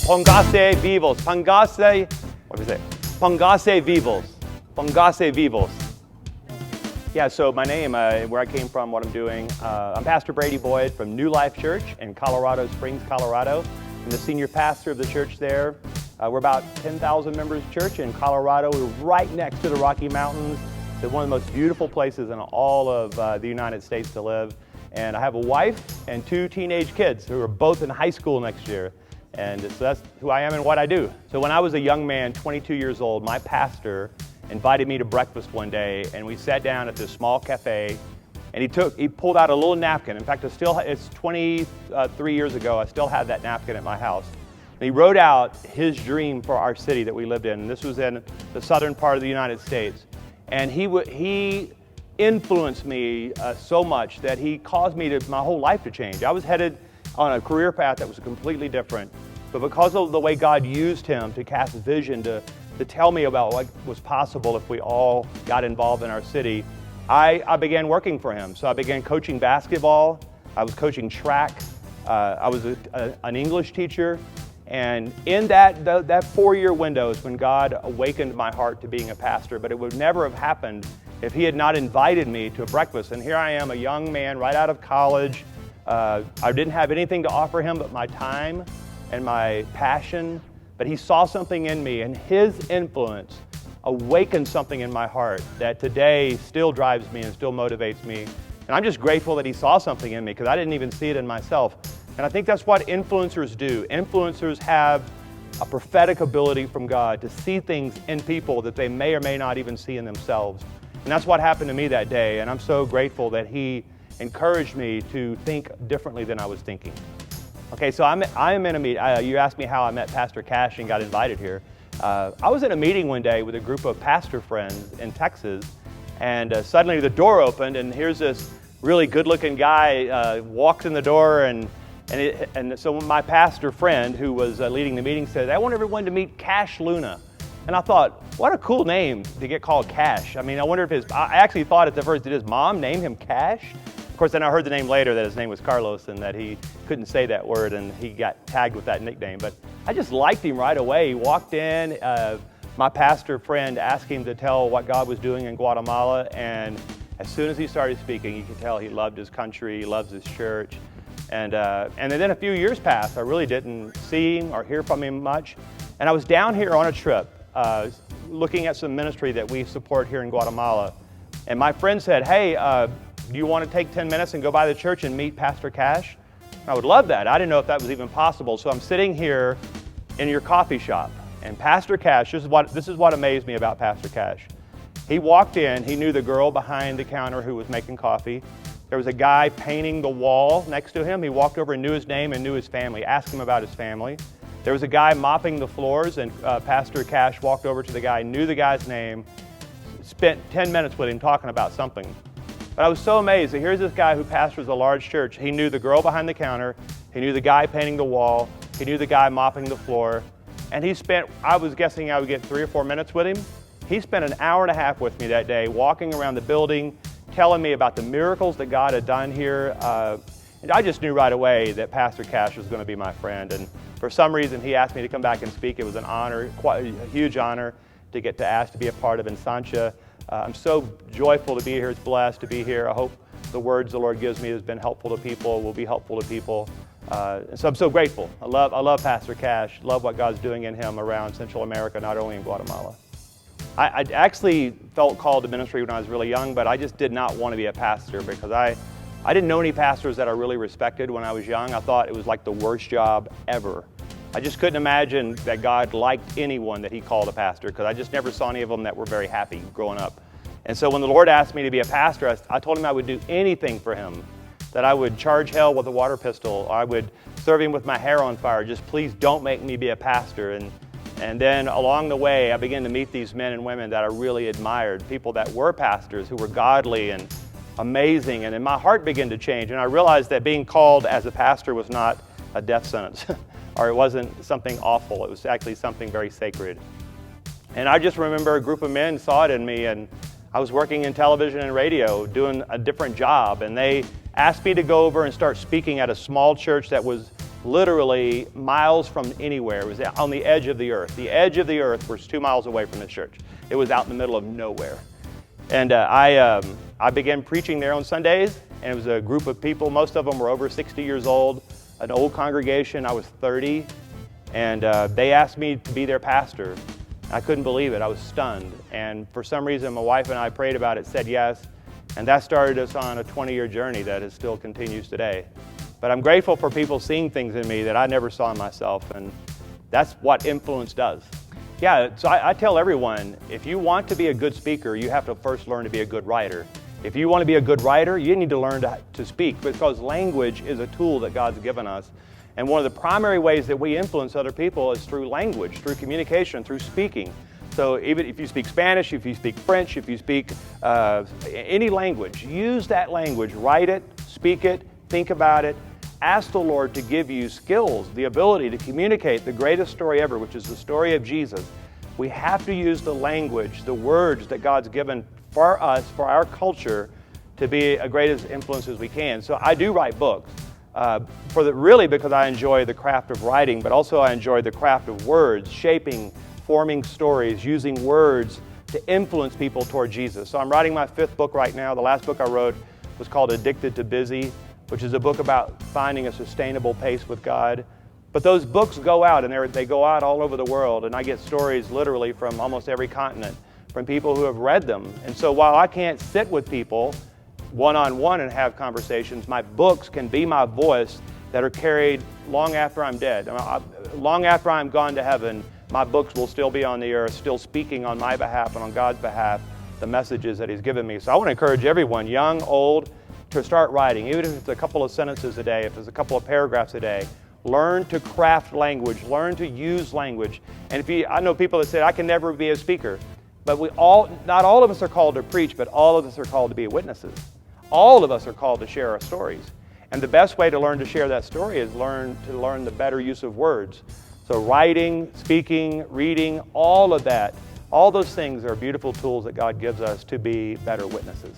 Póngase vivos. Póngase, what do we say? Póngase vivos. Póngase vivos. Yeah, so my name, where I came from, what I'm doing, I'm Pastor Brady Boyd from New Life Church in Colorado Springs, Colorado. I'm the senior pastor of the church there. We're about 10,000 members church in Colorado. We're right next to the Rocky Mountains. It's one of the most beautiful places in all of the United States to live. And I have a wife and 2 teenage kids who are both in high school next year. And so that's who I am and what I do. So when I was a young man, 22 years old, my pastor invited me to breakfast one day, and we sat down at this small cafe, and he pulled out a little napkin. In fact, it's 23 years ago. I still have that napkin at my house. And he wrote out his dream for our city that we lived in. And this was in the southern part of the United States. And he influenced me so much that he caused my whole life to change. I was headed on a career path that was completely different. But because of the way God used him to cast vision, to tell me about what was possible if we all got involved in our city, I began working for him. So I began coaching basketball, I was coaching track, I was an English teacher, and in that 4-year window is when God awakened my heart to being a pastor. But it would never have happened if he had not invited me to a breakfast. And here I am, a young man right out of college. I didn't have anything to offer him but my time and my passion. But he saw something in me, and his influence awakened something in my heart that today still drives me and still motivates me. And I'm just grateful that he saw something in me, because I didn't even see it in myself. And I think that's what influencers do. Influencers have a prophetic ability from God to see things in people that they may or may not even see in themselves. And that's what happened to me that day. And I'm so grateful that he encouraged me to think differently than I was thinking. Okay, so I'm in a meeting. You asked me how I met Pastor Cash and got invited here. I was in a meeting one day with a group of pastor friends in Texas, and suddenly the door opened, and here's this really good-looking guy walks in the door, and so my pastor friend who was leading the meeting said, "I want everyone to meet Cash Luna." And I thought, what a cool name to get called Cash. I mean, I wonder if I actually thought at the first, did his mom name him Cash? Of course, then I heard the name later that his name was Carlos and that he couldn't say that word and he got tagged with that nickname. But I just liked him right away. He walked in, my pastor friend asked him to tell what God was doing in Guatemala, and as soon as he started speaking, you could tell he loved his country, he loves his church. And then a few years passed. I really didn't see him or hear from him much. And I was down here on a trip looking at some ministry that we support here in Guatemala. And my friend said, "Hey, do you want to take 10 minutes and go by the church and meet Pastor Cash?" I would love that. I didn't know if that was even possible. So I'm sitting here in your coffee shop, and Pastor Cash, this is what amazed me about Pastor Cash. He walked in, he knew the girl behind the counter who was making coffee. There was a guy painting the wall next to him. He walked over and knew his name and knew his family, asked him about his family. There was a guy mopping the floors, and Pastor Cash walked over to the guy, knew the guy's name, spent 10 minutes with him talking about something. But I was so amazed that here's this guy who pastors a large church. He knew the girl behind the counter, he knew the guy painting the wall, he knew the guy mopping the floor, and I was guessing I would get 3 or 4 minutes with him. He spent an hour and a half with me that day, walking around the building, telling me about the miracles that God had done here. And I just knew right away that Pastor Cash was going to be my friend. And for some reason, he asked me to come back and speak. It was an honor, quite a huge honor to get to ask to be a part of Ensacha. I'm so joyful to be here. It's blessed to be here. I hope the words the Lord gives me has been helpful to people, will be helpful to people. And so I'm so grateful. I love Pastor Cash, love what God's doing in him around Central America, not only in Guatemala. I actually felt called to ministry when I was really young, but I just did not want to be a pastor because I didn't know any pastors that I really respected when I was young. I thought it was like the worst job ever. I just couldn't imagine that God liked anyone that he called a pastor, because I just never saw any of them that were very happy growing up. And so when the Lord asked me to be a pastor, I told him I would do anything for him, that I would charge hell with a water pistol, or I would serve him with my hair on fire. Just please don't make me be a pastor. And then along the way, I began to meet these men and women that I really admired, people that were pastors who were godly and amazing. And then my heart began to change, and I realized that being called as a pastor was not a death sentence. Or it wasn't something awful. It was actually something very sacred. And I just remember a group of men saw it in me, and I was working in television and radio doing a different job, and they asked me to go over and start speaking at a small church that was literally miles from anywhere. It was on the edge of the earth. The edge of the earth was 2 miles away from this church. It was out in the middle of nowhere. And I began preaching there on Sundays, and it was a group of people. Most of them were over 60 years old, an old congregation. I was 30, and they asked me to be their pastor. I couldn't believe it. I was stunned. And for some reason, my wife and I prayed about it, said yes, and that started us on a 20-year journey that is still continues today. But I'm grateful for people seeing things in me that I never saw in myself, and that's what influence does. Yeah, so I tell everyone, if you want to be a good speaker, you have to first learn to be a good writer. If you want to be a good writer, you need to learn to speak, because language is a tool that God's given us. And one of the primary ways that we influence other people is through language, through communication, through speaking. So even if you speak Spanish, if you speak French, if you speak any language, use that language, write it, speak it, think about it. Ask the Lord to give you skills, the ability to communicate the greatest story ever, which is the story of Jesus. We have to use the language, the words that God's given for us, for our culture, to be as great as influence as we can. So I do write books, really because I enjoy the craft of writing, but also I enjoy the craft of words, shaping, forming stories, using words to influence people toward Jesus. So I'm writing my 5th book right now. The last book I wrote was called Addicted to Busy, which is a book about finding a sustainable pace with God. But those books go out, and they go out all over the world, and I get stories literally from almost every continent, from people who have read them. And so while I can't sit with people one-on-one and have conversations, my books can be my voice that are carried long after I'm dead. Long after I'm gone to heaven, my books will still be on the earth, still speaking on my behalf and on God's behalf, the messages that He's given me. So I want to encourage everyone, young, old, to start writing, even if it's a couple of sentences a day, if it's a couple of paragraphs a day. Learn to craft language, learn to use language. And I know people that say, I can never be a speaker, but not all of us are called to preach, but all of us are called to be witnesses. All of us are called to share our stories. And the best way to learn to share that story is learn the better use of words. So writing, speaking, reading, all of that, all those things are beautiful tools that God gives us to be better witnesses.